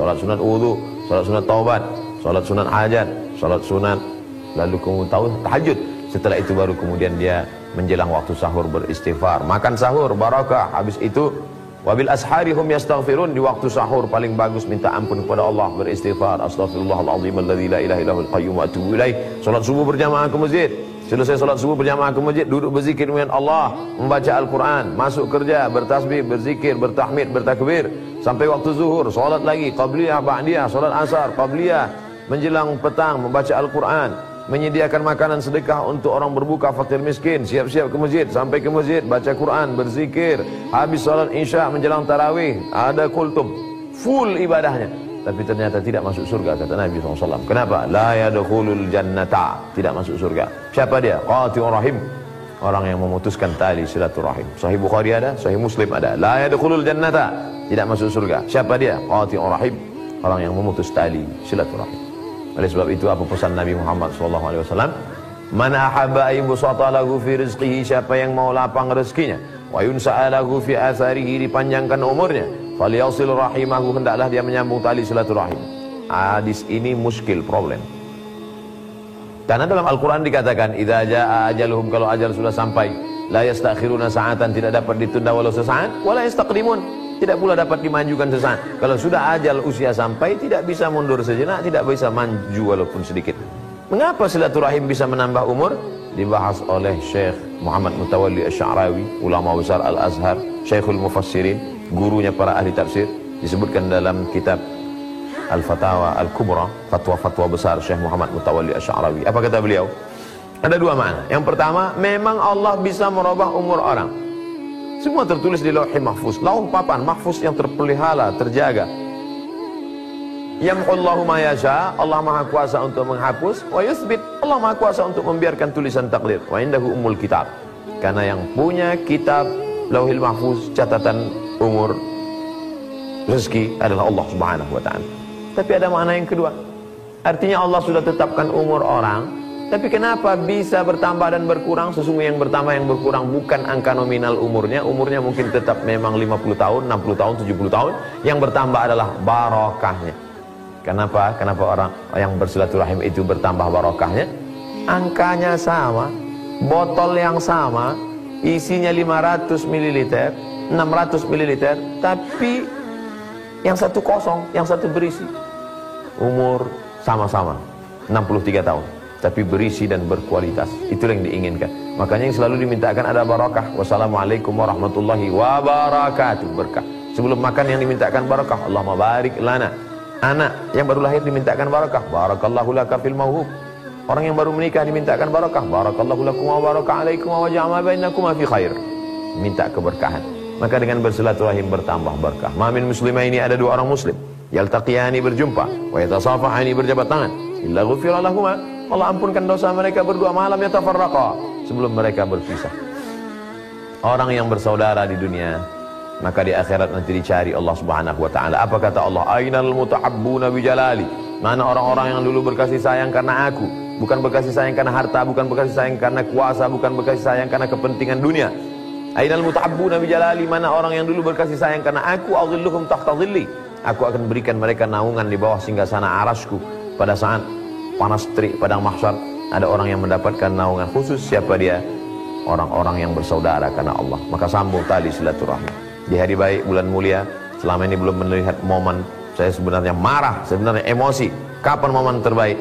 sholat sunat wudu, sholat sunat taubat, sholat sunat hajat, sholat sunat, lalu kemudian tahajud. Setelah itu baru kemudian dia menjelang waktu sahur beristighfar, makan sahur barakah. Habis itu wabil ashari hum yastaghfirun, di waktu sahur paling bagus minta ampun kepada Allah, beristighfar, astaghfirullahalazim alladzi la ilaha illahul qayyum wa atubu ilaih. Salat subuh berjamaah ke masjid, selesai salat subuh berjamaah ke masjid, duduk berzikir dengan Allah, membaca Al-Quran, masuk kerja, bertasbih, berzikir, bertahmid, bertakbir, sampai waktu zuhur, salat lagi, qabliyah, ba'diyah, salat asar, qabliyah, menjelang petang membaca Al-Quran, menyediakan makanan sedekah untuk orang berbuka, fakir miskin, siap-siap ke masjid, sampai ke masjid, baca Quran, berzikir, habis salat isya, menjelang tarawih, ada kultum, full ibadahnya. Tapi ternyata tidak masuk surga, kata Nabi SAW. Kenapa? La yadkhulul jannata, tidak masuk surga. Siapa dia? Qati'ur rahim, orang yang memutuskan tali silaturahim. Sahih Bukhari ada, Sahih Muslim ada. La yadkhulul jannata, tidak masuk surga. Siapa dia? Qati'ur rahim, orang yang memutus tali silaturahim. Oleh sebab itu apa pesan Nabi Muhammad SAW? Man ahabba ayyubsata lahu fi rizqihi, siapa yang mau lapang rezekinya, wa yunsa'a lahu fi atharihi, dipanjangkan umurnya, falyasil rahimahu, hendaklah dia menyambung tali silaturahim. Hadis ini muskil, problem. Karena dalam Al-Quran dikatakan idza jaa ajaluhum, kalau ajal sudah sampai, la yastakhiruna sa'atan, tidak dapat ditunda walau sesaat, wala yastaqdimun, tidak pula dapat dimajukan sesaat. Kalau sudah ajal usia sampai, tidak bisa mundur sejenak, tidak bisa maju walaupun sedikit. Mengapa silaturahim bisa menambah umur? Dibahas oleh Syekh Muhammad Mutawalli Asy-Sya'rawi, ulama besar Al-Azhar, Syekhul Mufassirin, gurunya para ahli tafsir. Disebutkan dalam kitab Al-Fatawa Al-Kubra, fatwa-fatwa besar Syekh Muhammad Mutawalli Asy-Sya'rawi. Apa kata beliau? Ada dua makna. Yang pertama, memang Allah bisa merubah umur orang. Semua tertulis di Lauhul Mahfuz, lauh papan mahfuz yang terpelihara, terjaga. Yamhullahu ma yasha, Allah Maha Kuasa untuk menghapus, wa yuthbit, Allah Maha Kuasa untuk membiarkan tulisan takdir. Wa indahu ummul kitab, karena yang punya kitab Lauhul Mahfuz, catatan umur rezeki, adalah Allah Subhanahu wa taala. Tapi ada makna yang kedua. Artinya Allah sudah tetapkan umur orang, tapi kenapa bisa bertambah dan berkurang? Sesungguhnya yang bertambah, yang berkurang bukan angka nominal umurnya. Umurnya mungkin tetap memang 50 tahun, 60 tahun, 70 tahun. Yang bertambah adalah barokahnya. Kenapa? Kenapa orang yang bersilaturahim itu bertambah barokahnya? Angkanya sama, botol yang sama, isinya 500 ml, 600 ml, tapi yang satu kosong, yang satu berisi. Umur sama-sama, 63 tahun. Tapi berisi dan berkualitas, itulah yang diinginkan. Makanya yang selalu dimintakan ada barakah. Wassalamualaikum warahmatullahi wabarakatuh, berkah. Sebelum makan yang dimintakan barakah, Allahumma barik lana. Anak yang baru lahir dimintakan barakah, barakallahu laka fil mauhub. Orang yang baru menikah dimintakan barakah, barakallahu lakum wa baraka alaikum wa ja'ala bainakum fi khair. Minta keberkahan. Maka dengan bersilaturahim bertambah berkah. Ma min muslimaini, ada dua orang muslim, yaltaqiyani, berjumpa, wa yatasafahani, berjabat tangan, illa ghufira lahuma, Allah ampunkan dosa mereka berdua, malam yatafarraqa, sebelum mereka berpisah. Orang yang bersaudara di dunia, maka di akhirat nanti dicari Allah Subhanahu wa taala. Apa kata Allah? Ainal mutahabbuna bi jalali. Mana orang-orang yang dulu berkasih sayang karena aku, bukan berkasih sayang karena harta, bukan berkasih sayang karena kuasa, bukan berkasih sayang karena kepentingan dunia. Ainal mutahabbuna bi jalali. Mana orang yang dulu berkasih sayang karena aku, adhilluhum tahta dhilli. Aku akan berikan mereka naungan di bawah singgasana arasku pada saat panas terik padang mahsyar. Ada orang yang mendapatkan naungan khusus. Siapa dia? Orang-orang yang bersaudara karena Allah. Maka sambung tali silaturahmi. Di hari baik, bulan mulia, selama ini belum melihat momen. Saya sebenarnya marah, sebenarnya emosi. Kapan momen terbaik?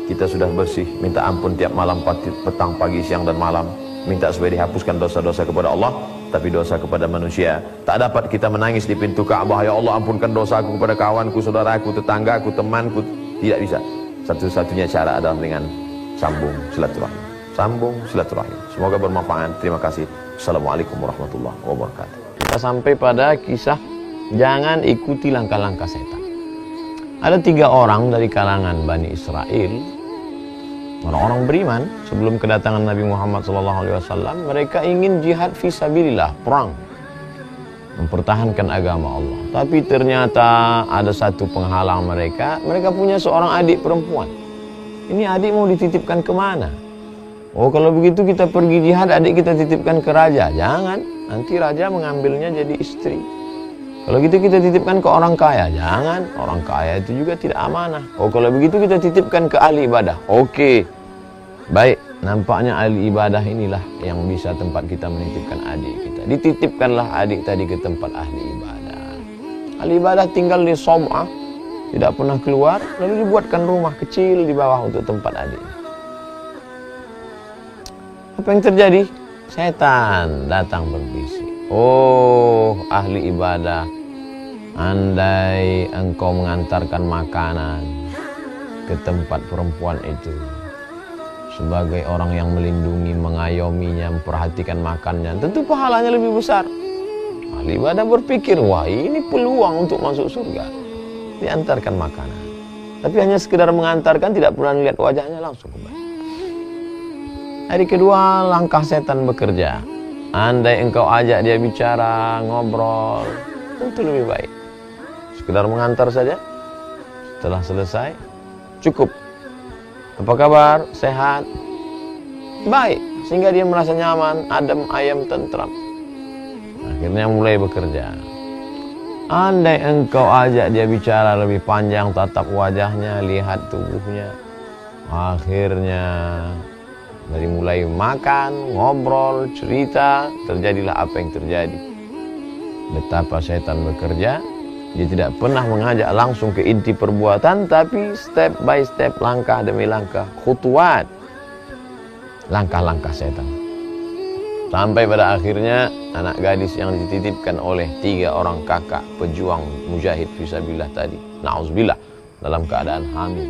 Kita sudah bersih, minta ampun tiap malam, petang, pagi, siang dan malam. Minta supaya dihapuskan dosa-dosa kepada Allah, tapi dosa kepada manusia. Tak dapat kita menangis di pintu Ka'bah, ya Allah ampunkan dosaku kepada kawanku, saudaraku, tetanggaku, temanku. Tidak bisa. Satu-satunya cara adalah dengan sambung silaturahim. Sambung silaturahim. Semoga bermanfaat. Terima kasih. Assalamualaikum warahmatullahi wabarakatuh. Kita sampai pada kisah jangan ikuti langkah-langkah setan. Ada 3 orang dari kalangan Bani Israel, orang-orang beriman sebelum kedatangan Nabi Muhammad SAW. Mereka ingin jihad fisabilillah, perang, mempertahankan agama Allah. Tapi ternyata ada satu penghalang mereka. Mereka punya seorang adik perempuan. Ini adik mau dititipkan kemana? Oh, kalau begitu kita pergi jihad, adik kita titipkan ke raja. Jangan, nanti raja mengambilnya jadi istri. Kalau gitu kita titipkan ke orang kaya. Jangan, orang kaya itu juga tidak amanah. Oh, kalau begitu kita titipkan ke ahli ibadah. Oke, baik. Nampaknya ahli ibadah inilah yang bisa tempat kita menitipkan adik kita. Dititipkanlah adik tadi ke tempat ahli ibadah. Ahli ibadah tinggal di Som'ah, tidak pernah keluar, lalu dibuatkan rumah kecil di bawah untuk tempat adik. Apa yang terjadi? Setan datang berbisik. Oh, ahli ibadah, andai engkau mengantarkan makanan ke tempat perempuan itu sebagai orang yang melindungi, mengayominya, memperhatikan makannya, tentu pahalanya lebih besar. Ahli ibadah berpikir, wah ini peluang untuk masuk surga. Diantarkan makanan, tapi hanya sekedar mengantarkan, tidak pernah melihat wajahnya, langsung kembali. Hari kedua, langkah setan bekerja. Andai engkau ajak dia bicara, ngobrol, tentu lebih baik. Sekedar mengantar saja, setelah selesai, cukup. Apa kabar? Sehat? Baik, sehingga dia merasa nyaman, adem, ayem, tentram. Akhirnya mulai bekerja. Andai engkau ajak dia bicara lebih panjang, tatap wajahnya, lihat tubuhnya, akhirnya dari mulai makan, ngobrol, cerita, terjadilah apa yang terjadi. Betapa setan bekerja, dia tidak pernah mengajak langsung ke inti perbuatan, tapi step by step, langkah demi langkah, khutuwat, langkah-langkah setan. Sampai pada akhirnya anak gadis yang dititipkan oleh 3 orang kakak pejuang mujahid fisabilillah tadi, na'udzubillah, dalam keadaan hamil.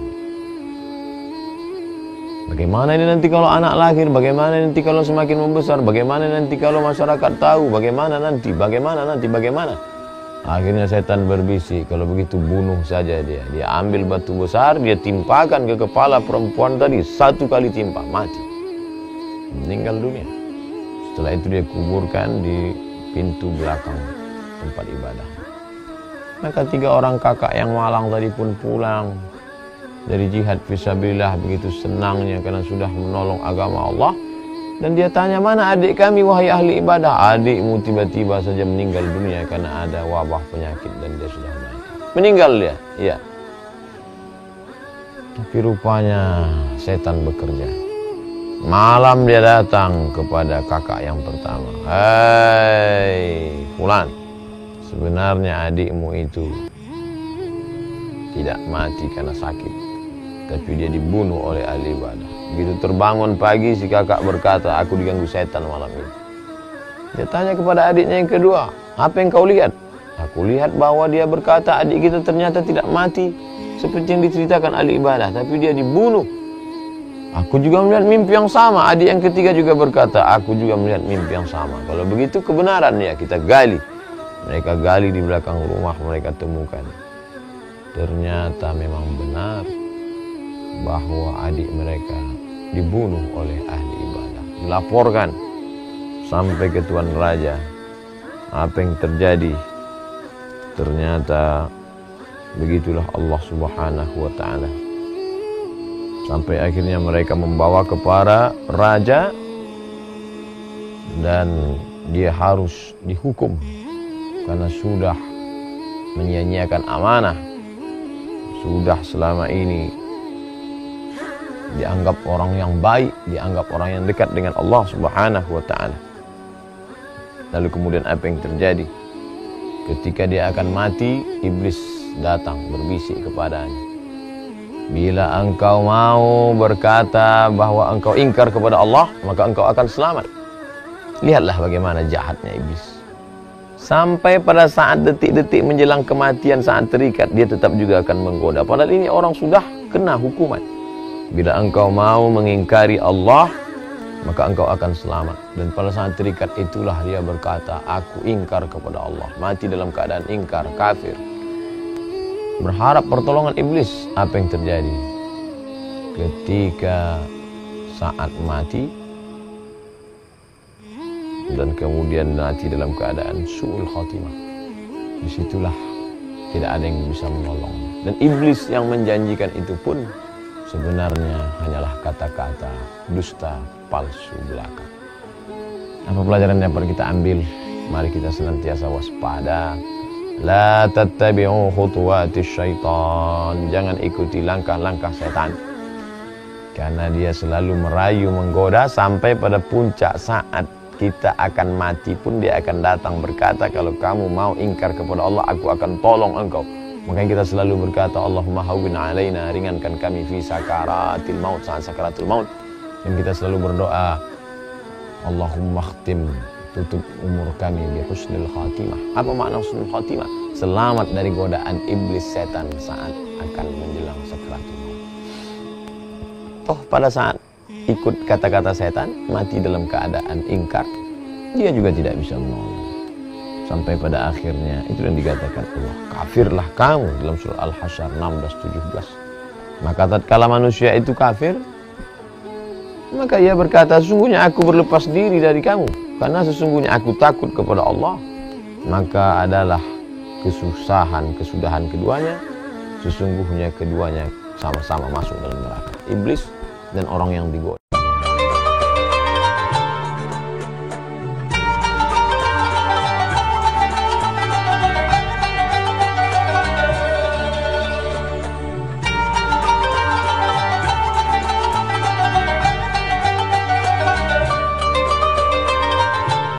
Bagaimana ini nanti kalau anak lahir? Bagaimana nanti kalau semakin membesar? Bagaimana nanti kalau masyarakat tahu? Bagaimana nanti? Akhirnya setan berbisik, kalau begitu bunuh saja dia. Dia ambil batu besar, dia timpakan ke kepala perempuan tadi. 1 kali timpa, mati. Meninggal dunia. Setelah itu dia kuburkan di pintu belakang tempat ibadah. Maka 3 orang kakak yang malang tadi pun pulang dari jihad fisabilillah, begitu senangnya karena sudah menolong agama Allah. Dan dia tanya, mana adik kami wahai ahli ibadah? Adikmu tiba-tiba saja meninggal dunia karena ada wabah penyakit dan dia sudah mati. Meninggal dia, iya. Tapi rupanya setan bekerja. Malam dia datang kepada kakak yang pertama. Hei fulan, sebenarnya adikmu itu tidak mati karena sakit, tapi dia dibunuh oleh ahli ibadah. Begitu terbangun pagi, si kakak berkata, aku diganggu setan malam ini. Dia tanya kepada adiknya yang kedua, apa yang kau lihat? Aku lihat bahwa dia berkata, adik kita ternyata tidak mati seperti yang diceritakan ahli ibadah, tapi dia dibunuh. Aku juga melihat mimpi yang sama. Adik yang ketiga juga berkata, aku juga melihat mimpi yang sama. Kalau begitu kebenaran ya, kita gali. Mereka gali di belakang rumah, mereka temukan. Ternyata memang benar bahwa adik mereka dibunuh oleh ahli ibadah. Dilaporkan sampai ke Tuan Raja. Apa yang terjadi? Ternyata begitulah Allah Subhanahu wa ta'ala. Sampai akhirnya mereka membawa ke para raja dan dia harus dihukum karena sudah menyia-nyiakan amanah. Sudah selama ini dianggap orang yang baik, dianggap orang yang dekat dengan Allah Subhanahu wa ta'ala. Lalu kemudian apa yang terjadi? Ketika dia akan mati, iblis datang berbisik kepadanya. Bila engkau mau berkata bahwa engkau ingkar kepada Allah, maka engkau akan selamat. Lihatlah bagaimana jahatnya iblis. Sampai pada saat detik-detik menjelang kematian, saat terikat, dia tetap juga akan menggoda. Padahal ini orang sudah kena hukuman. Bila engkau mau mengingkari Allah, maka engkau akan selamat. Dan pada saat terikat itulah dia berkata, aku ingkar kepada Allah. Mati dalam keadaan ingkar, kafir. Berharap pertolongan iblis. Apa yang terjadi? Ketika saat mati, dan kemudian mati dalam keadaan su'ul khatimah, disitulah tidak ada yang bisa menolong. Dan iblis yang menjanjikan itu pun sebenarnya hanyalah kata-kata dusta, palsu belaka. Apa pelajaran yang dapat kita ambil? Mari kita senantiasa waspada La tattabi'u khutuwatis syaitan. Jangan ikuti langkah-langkah setan. Karena dia selalu merayu, menggoda, sampai pada puncak saat kita akan mati pun dia akan datang berkata, kalau kamu mau ingkar kepada Allah, aku akan tolong engkau. Makanya kita selalu berkata, Allahumma hawwin alaina, ringankan kami fi sakaratil maut, saat sakaratul maut. Dan kita selalu berdoa, Allahumma khtim, tutup umur kami bi husnul khatimah. Apa makna husnul khatimah? Selamat dari godaan iblis setan saat akan menjelang sakaratul maut. Toh pada saat ikut kata-kata setan, mati dalam keadaan ingkar, dia juga tidak bisa menolong. Sampai pada akhirnya itu yang dikatakan Allah, kafirlah kamu dalam surah Al-Hasyr 16-17. Maka tatkala manusia itu kafir, maka ia berkata, sesungguhnya aku berlepas diri dari kamu, karena sesungguhnya aku takut kepada Allah. Maka adalah kesudahan keduanya, sesungguhnya keduanya sama-sama masuk dalam neraka. Iblis dan orang yang digoda.